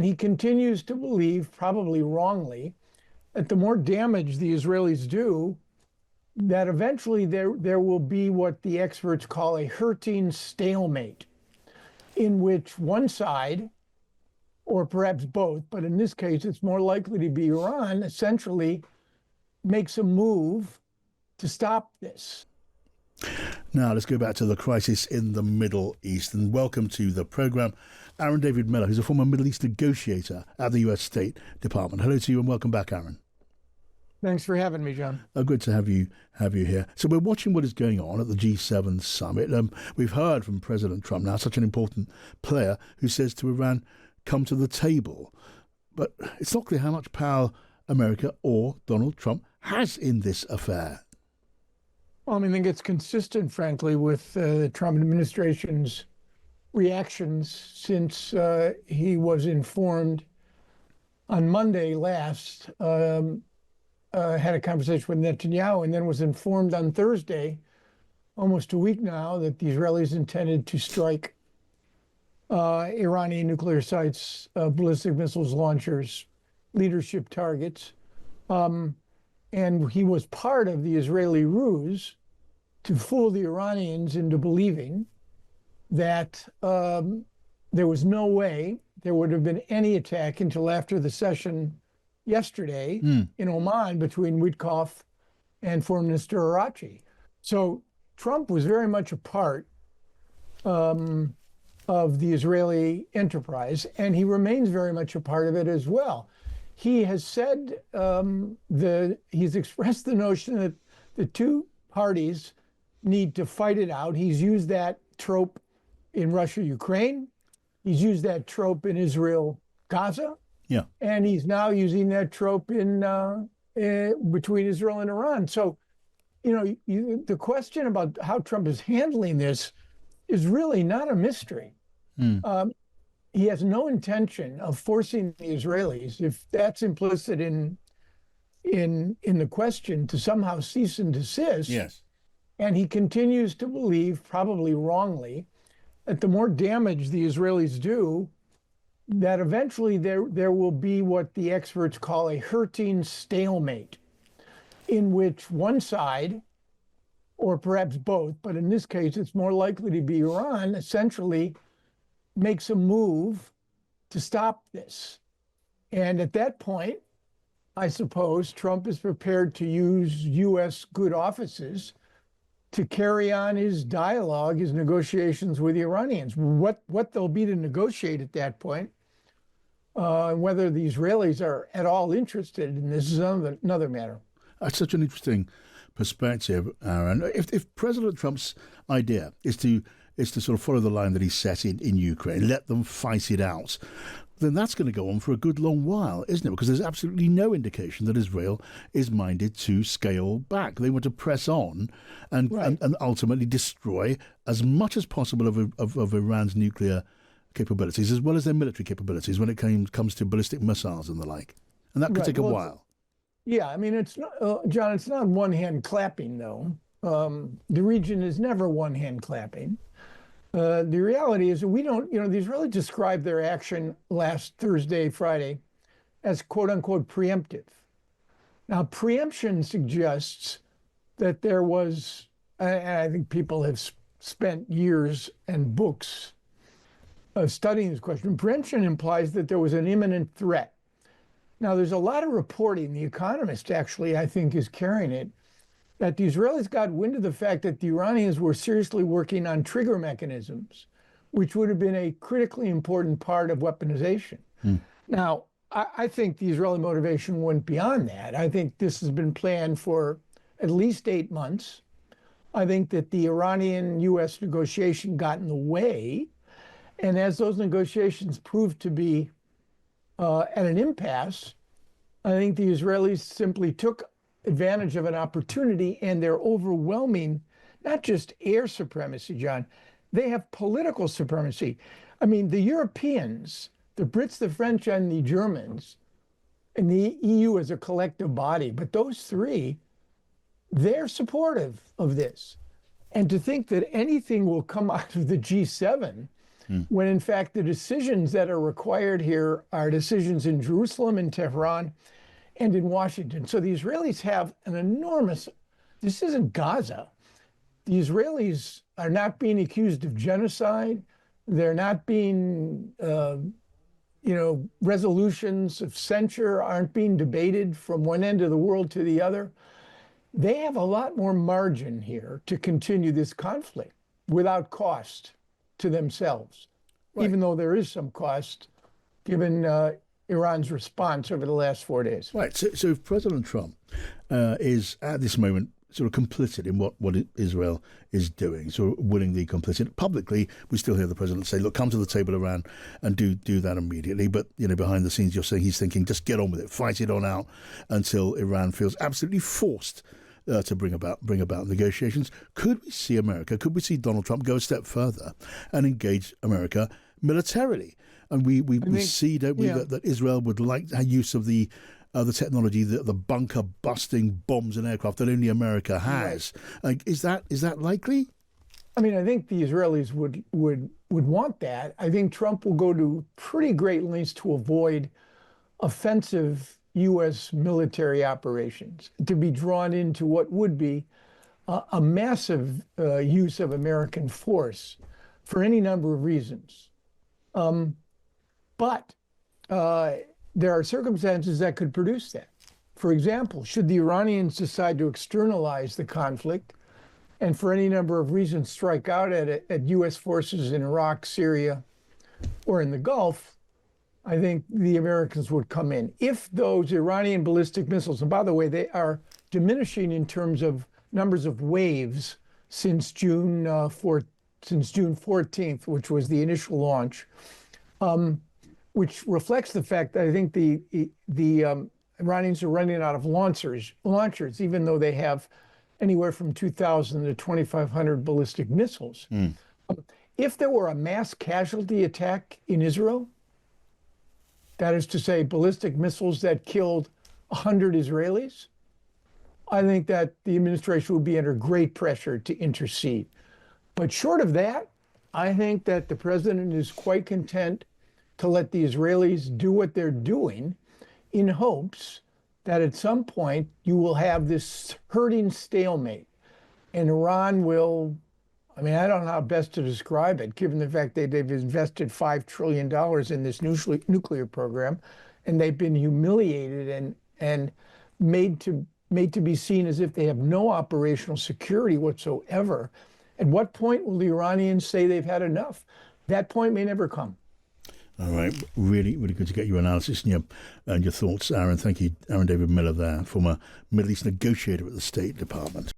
he continues to believe, probably wrongly, that the more damage the Israelis do, that eventually there will be what the experts call a hurting stalemate, in which one side, or perhaps both, but in this case, it's more likely to be Iran, essentially makes a move to stop this. Now, let's go back to the crisis in the Middle East. And welcome to the programme, Aaron David Miller, who's a former Middle East negotiator at the US State Department. Hello to you and welcome back, Aaron. Thanks for having me, John. Good to have you here. So we're watching what is going on at the G7 summit. We've heard from President Trump now, such an important player, who says to Iran, come to the table. But it's not clear how much power America or Donald Trump has in this affair. Well, I think it's consistent, frankly, with the Trump administration's reactions since he was informed on Monday last, had a conversation with Netanyahu, and then was informed on Thursday, almost a week now, that the Israelis intended to strike Iranian nuclear sites, ballistic missiles launchers, leadership targets. And he was part of the Israeli ruse to fool the Iranians into believing that there was no way there would have been any attack until after the session yesterday in Oman between Witkoff and Foreign Minister Arachi. So Trump was very much a part of the Israeli enterprise, and he remains very much a part of it as well. He has said he's expressed the notion that the two parties need to fight it out. He's used that trope in Russia-Ukraine. He's used that trope in Israel-Gaza. Yeah. And he's now using that trope in between Israel and Iran. So, the question about how Trump is handling this is really not a mystery. He has no intention of forcing the Israelis, if that's implicit in the question, to somehow cease and desist. Yes. And he continues to believe, probably wrongly, that the more damage the Israelis do, that eventually there will be what the experts call a hurting stalemate, in which one side, or perhaps both, but in this case it's more likely to be Iran, essentially makes a move to stop this. And at that point, I suppose Trump is prepared to use U.S. good offices to carry on his dialogue, his negotiations with the Iranians. What there'll be to negotiate at that point, whether the Israelis are at all interested in this is another matter. That's such an interesting perspective, Aaron. If President Trump's idea is to sort of follow the line that he set in Ukraine, let them fight it out, then that's going to go on for a good long while, isn't it? Because there's absolutely no indication that Israel is minded to scale back. They want to press on and ultimately destroy as much as possible of Iran's nuclear capabilities, as well as their military capabilities when it comes to ballistic missiles and the like. And that could take a while. Yeah, it's not, John, it's not one hand clapping, though. The region is never one hand clapping. The reality is that we don't, the Israelis described their action last Thursday, Friday, as quote unquote preemptive. Now, preemption suggests that there was, and I think people have spent years and books studying this question. Preemption implies that there was an imminent threat. Now, there's a lot of reporting, The Economist actually, I think, is carrying it, that the Israelis got wind of the fact that the Iranians were seriously working on trigger mechanisms, which would have been a critically important part of weaponization. Now, I think the Israeli motivation went beyond that. I think this has been planned for at least 8 months. I think that the Iranian-U.S. negotiation got in the way. And as those negotiations proved to be at an impasse, I think the Israelis simply took advantage of an opportunity, and their overwhelming, not just air supremacy, John, they have political supremacy. The Europeans, the Brits, the French, and the Germans, and the EU as a collective body, but those three, they're supportive of this. And to think that anything will come out of the G7 when in fact the decisions that are required here are decisions in Jerusalem and Tehran and in Washington. So the Israelis have an enormous, this isn't Gaza. The Israelis are not being accused of genocide. They're not being, resolutions of censure aren't being debated from one end of the world to the other. They have a lot more margin here to continue this conflict without cost to themselves, right, even though there is some cost given Iran's response over the last 4 days. Right. So if President Trump is at this moment sort of complicit in what Israel is doing, so willingly complicit publicly, we still hear the president say, look, come to the table, Iran, and do that immediately. But, behind the scenes, you're saying he's thinking, just get on with it, fight it on out until Iran feels absolutely forced to bring about negotiations. Could we see Donald Trump go a step further and engage America militarily? And we see, don't we, that Israel would like use of the technology, the bunker busting bombs and aircraft that only America has. Right. Is that likely? I mean, I think the Israelis would want that. I think Trump will go to pretty great lengths to avoid offensive U.S. military operations, to be drawn into what would be a massive use of American force for any number of reasons. But there are circumstances that could produce that. For example, should the Iranians decide to externalize the conflict and for any number of reasons strike out at U.S. forces in Iraq, Syria, or in the Gulf, I think the Americans would come in. If those Iranian ballistic missiles, and by the way, they are diminishing in terms of numbers of waves since June 14th, which was the initial launch, which reflects the fact that I think the Iranians are running out of launchers, even though they have anywhere from 2,000 to 2,500 ballistic missiles. If there were a mass casualty attack in Israel, that is to say, ballistic missiles that killed 100 Israelis, I think that the administration would be under great pressure to intercede. But short of that, I think that the president is quite content to let the Israelis do what they're doing in hopes that at some point you will have this hurting stalemate and Iran will, I mean, I don't know how best to describe it, given the fact that they've invested $5 trillion in this nuclear program, and they've been humiliated and made to be seen as if they have no operational security whatsoever. At what point will the Iranians say they've had enough? That point may never come. All right. Really, really good to get your analysis and your thoughts, Aaron. Thank you, Aaron David Miller there, former Middle East negotiator at the State Department.